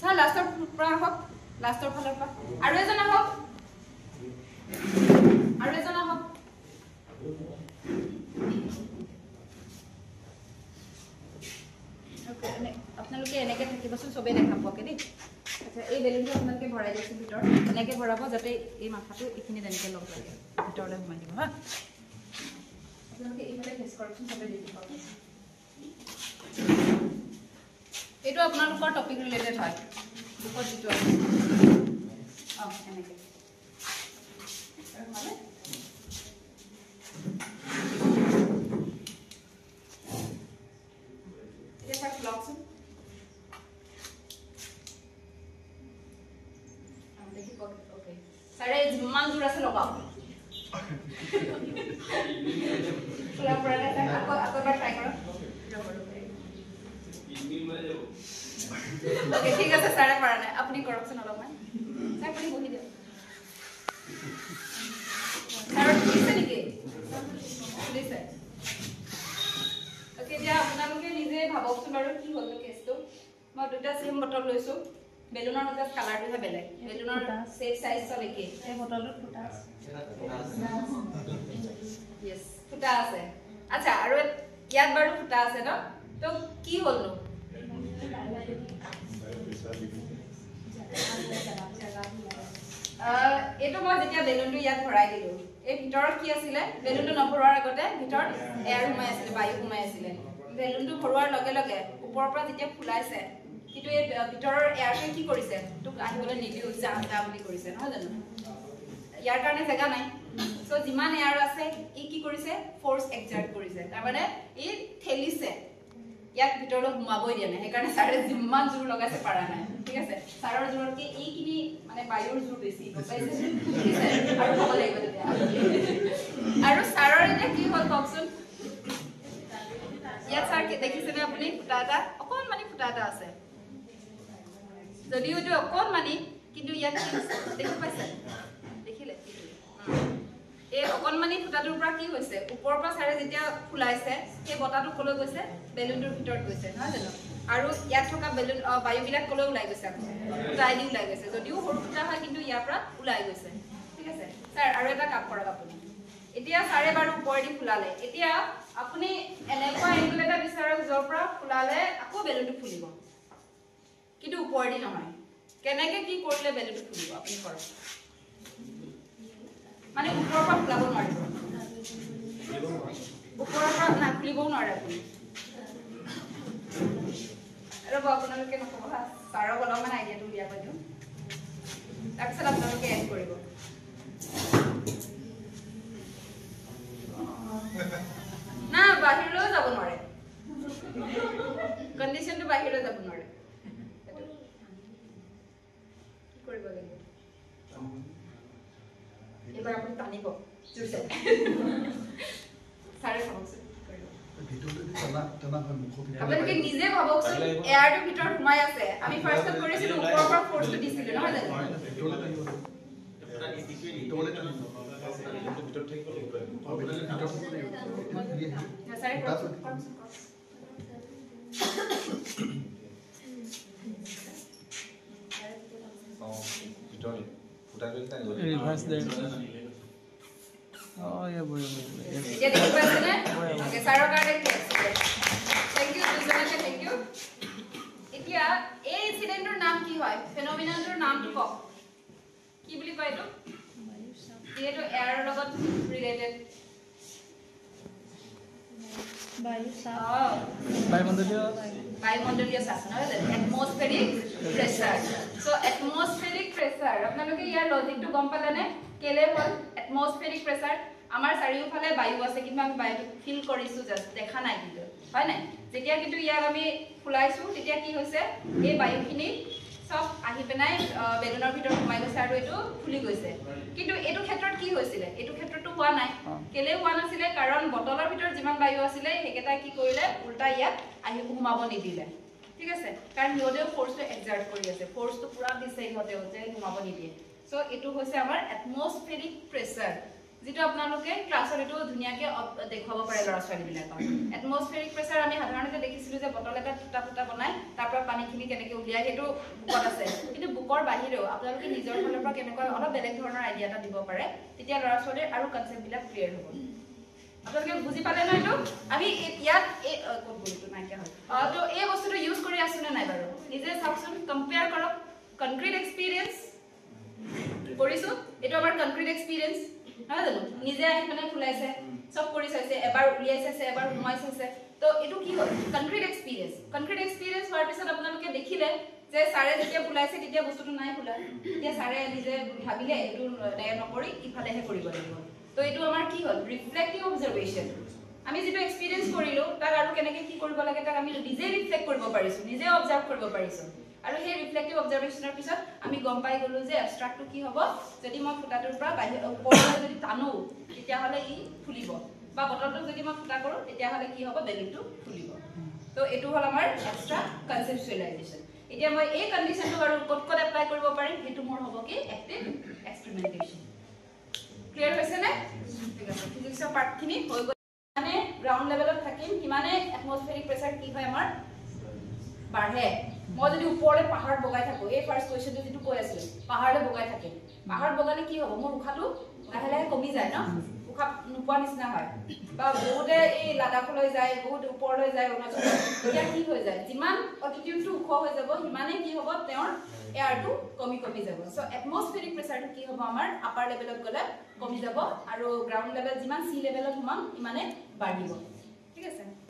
Sir লাস্টৰ পৰা আহক লাস্টৰ ফালৰ পৰা আৰু এজন আহক ওকে আপোনালোকে এনেকে থাকিবচোন সবে দেখা পাকে দেই আচ্ছা এই বেলুনটো আপোনালোকে ভৰাই দিছে ভিতৰত এনেকে ভৰাব যাতে এই মাথাটো এখিনি এনেকে লগ লাগে ভিতৰলৈ সোমাই দিব হা আপোনালোকে এইফালে ফেস কৰকচোন সবে দেখি পাব এইটো আপোনালোকৰ টপিক ৰিলেটেড হয় বুকত যিটো আছে এনেকে মানে এটা ব্লকস দেখি ওকে সারে জিম্মান জোর আছে লগাও পুরা পুরা আকবার ট্রাই করো ওকে ঠিক আছে সারে পারা না আপনি করকছেন অলপমান স্যার আপনি বহি দিও স্যার দিছে নেকি দিছে ওকে যা আপোনালোকে নিজে ভাবকচোন বাৰু কি হল কেছটো মই দুটা সেম বটল লৈছো বেলুনৰ জাস্ট কালাৰটোহে বেলেগ বেলুনৰ সেট সাইজ সব একে এই বটলত ফুটা আছে यस ফুটা আছে আচ্ছা আৰু ইয়াত বাৰু ফুটা আছে ন তো কি হল নো এটো মই যেতিয়া বেলুনটো ইয়াত ভৰাই দিলো এই ভিতৰত কি আছিল বেলুনটো নভৰোৱাৰ আগতে ভিতৰত এয়াৰ সোমাই আছিল বায়ু সোমাই আছিল বেলুনটো ভৰোৱাৰ লগে লগে ওপৰৰ পৰা যেতিয়া ফুলাইছে কিন্তু এই ভিতৰৰ এয়াৰটোৱে কি কৰিছে তোক আহিবলৈ নিদিও যা বুলি কৰিছে নহয় জানো ইয়াৰ কাৰণে জায়গা নাই সো যিমান এয়াৰ আছে ই কি কৰিছে ফোৰ্স এক্সাৰ্ট কৰিছে তাৰ মানে ই ঠেলিছে ইয়াক ভিতৰলৈ ঘুমাবই দিয়া নাই সেইকাৰণে সাৰে যিমান জোৰ লগাইছে পাৰা নাই ঠিক আছে সাৰৰ জোৰতকে এই কিনি মানে বায়ুৰ জোৰ বেছি পাইছে ঠিক আছে আৰু হ'ব লাগিব তেতিয়া আৰু সাৰৰ এটা কি হ'ল কওকচোন ইয়াত সাৰ দেখিছেনে আপুনি ফুটা এটা অকণমানি ফুটা এটা আছে যদিও এইটো অকণমানি কিন্তু ইয়াত দেখি পাইছে দেখিলে এই অকণমানি ফুটাটোৰ পৰা কি হৈছে ওপৰৰ পৰা সাৰে যেতিয়া ফুলাইছে সেই বতাহটো কলৈ গৈছে বেলুনটোৰ ভিতৰত গৈছে নহয় জানো আৰু ইয়াত থকা বেলুন বায়ুবিলাক কলৈ ওলাই গৈছে টাইলি ওলাই গৈছে যদিও সৰু ফুটা হয় কিন্তু ইয়াৰ পৰা ওলাই গৈছে ঠিক আছে স্যাৰ আৰু এটা কাম কৰক আপুনি এতিয়া সাৰে বাৰু ওপৰেদি ফুলালে এতিয়া আপুনি এনেকুৱা এংগল এটা বিচাৰক যৰ পৰা ফুলালে আকৌ বেলুনটো ফুলিব কিন্তু ওপৰেদি নহয় কেনেকে কি কৰিলে বেলুনটো ফুলিব আপুনি কৰক মানে ওপৰৰ পৰা ফুলাব নোৱাৰিব ওপৰৰ পৰা না ফুলিবও নোৱাৰে আপুনি আৰু আপোনালোকে নকব সাৰক অলপমান আইডিয়াটো উলিয়াব দিওঁ তাৰপিছত আপোনালোকে এড কৰিব না বাহিৰলৈ যাব নোৱাৰে কন্ডিশনটো বাহিৰলৈ যাব নোৱাৰে কি কৰিব লাগিব এবাৰ আপুনি টানিব জোৰছে সাৰে ভাবকচোন আপোনালোকে নিজে ভাবকচোন এয়াৰটো ভিতৰত সোমাই আছে আমি ফাৰ্ষ্টত কৰিছিলো ওপৰৰ পৰা ফোৰ্সটো দিছিলো নহয় জানো reverse there. Oh yeah, boy. ये देखो पैसे ने ओके सारो card thank you so much thank you এতিয়া এই ইনসিডেন্টৰ নাম কি হয় ফেনোমেননৰ নামটো কওক কি বুলি কয় এটো এটো এয়াৰৰ লগত ৰিলেটেড বায়ুমণ্ডলীয় চাপ নহয় এটমস্ফেৰিক প্ৰেছাৰ সো এটমস্ফেৰিক প্ৰেছাৰ আপোনালোকে ইয়াৰ লজিকটো গম পালেনে কেলে হ'ল এটমস্ফেৰিক প্ৰেছাৰ আমাৰ চাৰিওফালে বায়ু আছে কিন্তু আমি বায়ুটো ফিল কৰিছো জাস্ট দেখা নাই কিন্তু হয় নাই যেতিয়া কিন্তু ইয়াক আমি ফুলাইছো তেতিয়া কি হৈছে এই বায়ুখিনি সব আহি পেনাই বেলুনৰ ভিতৰত সোমাই গৈছে আৰু এটো ফুলি গৈছে কিন্তু এটো ক্ষেত্ৰত কি হৈছিল এটো ক্ষেত্ৰটো হোৱা নাই কেলে হোৱা নাছিল কাৰণ বটলৰ ভিতৰত যিমান বায়ু আছিল হেকেটা কি কৰিলে উল্টা ইয়াত আহি ঘুমাব নিদিলে ঠিক আছে কাৰণ হিওদেও ফোৰ্সটো এক্সাৰ্ট কৰি আছে ফোৰ্সটো পুৰা দিছে হিওদেও যে ঘুমাব নিদিয়ে সো এটো হৈছে আমাৰ এটমস্ফেৰিক প্ৰেছাৰ যেটো আপোনালোকে ক্লাছত এটো ধুনিয়াকে দেখাব পাৰে লৰা ছোৱালী বিলাকক এটমস্ফেৰিক প্ৰেছাৰ আমি সাধাৰণতে দেখিছিলো যে বটল এটা ফুটা বনাই তাৰ পৰা পানীখিনি কেনেকৈ উলিয়াই হেতু বুকত আছে কিন্তু বুকৰ বাহিৰেও আপোনালোকে নিজৰ ফালৰ পৰা কেনেকৈ অলপ বেলেগ ধৰণৰ আইডিয়া এটা দিব পাৰে তেতিয়া লৰা ছোৱালীৰ আৰু কনসেপ্ট বিলাক ক্লিয়াৰ হ'ব আপোনালোকে বুজি পালে ন এটো আমি ইয়াত এই কোডটো নাইকিয়া হয় তো এই বস্তুটো ইউজ কৰি আছো না নাই বাৰু নিজে চাওকচোন কম্পেয়াৰ কৰক কনক্ৰিট এক্সপেৰিয়েন্স কৰিছো এটো আমাৰ কনক্ৰিট এক্সপেৰিয়েন্স হয় জানো নিজে আহি মানে ফুলাইছে সব কৰি চাইছে এবাৰ উলিয়াইছে এবাৰ ঘুমাইছে তো এটো কি হয় কনক্ৰিট এক্সপেৰিয়েন্স হোৱাৰ পিছত আপোনালোকে দেখিলে যে সাৰে যেতিয়া ফুলাইছে তেতিয়া বস্তুটো নাই ফুলা তেতিয়া সাৰে নিজে ভাবিলে এটো নকৰি ইফালেহে কৰিব লাগিব তো এটো আমাৰ কি হ'ল ৰিফ্লেক্টিভ অবজাৰভেশন আমি যেটো এক্সপেৰিয়েন্স কৰিলো তাক আৰু কেনেকৈ কি কৰিব লাগে তাক আমি নিজে ৰিফ্লেক্ট কৰিব পাৰিছো নিজে অবজাৰ্ভ কৰিব পাৰিছো আৰু সেই ৰিফ্লেক্টিভ অবজাৰভেশনৰ পিছত আমি গম পাই গলো যে এবষ্ট্ৰাক্টটো কি হ'ব যদি মই ফুটাটোৰ পৰা বাহিৰ ওপৰলৈ যদি টানো তেতিয়া হলে ই ফুলিব বা বটলটো যদি মই ফুটা কৰো তেতিয়া হলে কি হ'ব বেলুনটো ফুলিব তো এটো হল আমাৰ এক্সট্ৰা কনসেপচুৱেলাইজেশন এতিয়া মই এই কন্ডিশনটো আৰু ক'ত এপ্লাই কৰিব পাৰিম হেতু মোৰ হ'ব কি এক্টিভ এক্সপেৰিমেন্টেশন ক্লিয়াৰ হৈছে নে ঠিক আছে ফিজিক্সৰ পাৰ্টখিনি হৈ গ'ল মানে গ্ৰাউন্ড লেভেলত থাকিম কিমানে এটমস্ফেৰিক প্ৰেছাৰ কি হয় আমাৰ বাঢ়ে মই যদি ওপৰলে পাহাৰ বগাই থাকো এই ফাৰ্স্ট কোৱেশ্চনটো যেটো কৈ আছিল পাহাৰলে বগাই থাকে পাহাৰ বগালে কি হ'ব মোৰ উখাটো লাহে লাহে কমি যায় ন উখা নোপোৱা নিচিনা হয় বা বহুতে এই লাডাখলৈ যায় বহুত ওপৰলৈ যায় অৰুণাচল এতিয়া কি হৈ যায় যিমান অল্টিটিউডটো ওখ হৈ যাব সিমানে কি হ'ব তেওঁৰ এয়াৰটো কমি যাব সো এটমস্ফেৰিক প্ৰেছাৰটো কি হ'ব আমাৰ আপাৰ লেভেলত গলে কমি যাব আৰু গ্ৰাউন্ড লেভেল যিমান সি লেভেলত সমান ইমানে বাঢ়িব ঠিক আছে